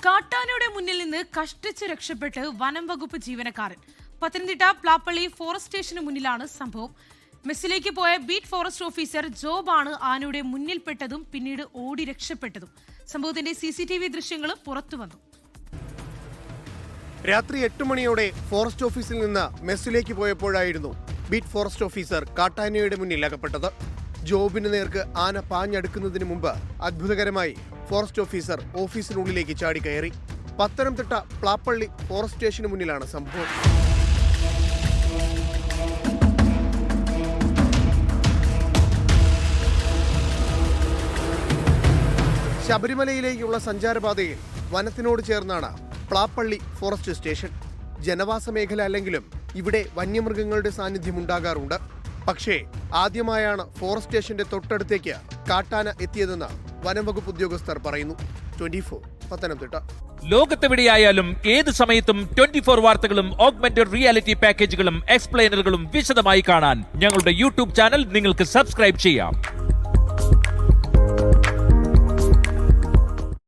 കാട്ടാനയുടെ മുന്നിൽ നിന്ന് കഷ്ടിച്ച് രക്ഷപ്പെട്ട് വനം വകുപ്പ് ജീവനക്കാരൻ. പത്തനംതിട്ട പ്ലാപ്പള്ളി ഫോറസ്റ്റ് സ്റ്റേഷന് മുന്നിലാണ് സംഭവം. മെസ്സിലേക്ക് പോയ ബീറ്റ് ഫോറസ്റ്റ് ഓഫീസർ ജോബാണ് ആനയുടെ മുന്നിൽപ്പെട്ടതും പിന്നീട് ഓടി രക്ഷപ്പെട്ടതും. സംഭവത്തിന്റെ CCTV ദൃശ്യങ്ങളും പുറത്തുവന്നു. രാത്രി 8 മണിയോടെ ഫോറസ്റ്റ് ഓഫീസിൽ നിന്ന് മെസ്സിലേക്ക് പോയപ്പോഴായിരുന്നു ബീറ്റ് ഫോറസ്റ്റ് ഓഫീസർ കാട്ടാനയുടെ മുന്നിൽ അകപ്പെട്ടത്. ജോബിന് നേർക്ക് ആന പാഞ്ഞടുക്കുന്നതിന് മുമ്പ് അത്ഭുതകരമായി ഫോറസ്റ്റ് ഓഫീസർ ഓഫീസിനുള്ളിലേക്ക് ചാടിക്കയറി. പത്തനംതിട്ട പ്ലാപ്പള്ളി ഫോറസ്റ്റ് സ്റ്റേഷന് മുന്നിലാണ് സംഭവം. ശബരിമലയിലേക്കുള്ള സഞ്ചാരപാതയിൽ വനത്തിനോട് ചേർന്നാണ് പ്ലാപ്പള്ളി ഫോറസ്റ്റ് സ്റ്റേഷൻ. ജനവാസ മേഖല അല്ലെങ്കിലും ഇവിടെ വന്യമൃഗങ്ങളുടെ സാന്നിധ്യം ഉണ്ടാകാറുണ്ട്. പക്ഷേ ആദ്യമായാണ് ഫോറസ്റ്റ് സ്റ്റേഷന്റെ തൊട്ടടുത്തേക്ക് കാട്ടാന എത്തിയതെന്ന് വനംവകുപ്പ് ഉദ്യോഗസ്ഥർ പറയുന്നു. 24 പത്തനംതിട്ട. ലോകത്തെവിടെയായാലും ഏത് സമയത്തും 24 വാർത്തകളും ഓഗ്മെന്റഡ് റിയാലിറ്റി പാക്കേജുകളും എക്സ്പ്ലെയിനറുകളും വിശദമായി കാണാൻ ഞങ്ങളുടെ YouTube ചാനൽ നിങ്ങൾക്ക് സബ്സ്ക്രൈബ് ചെയ്യാം.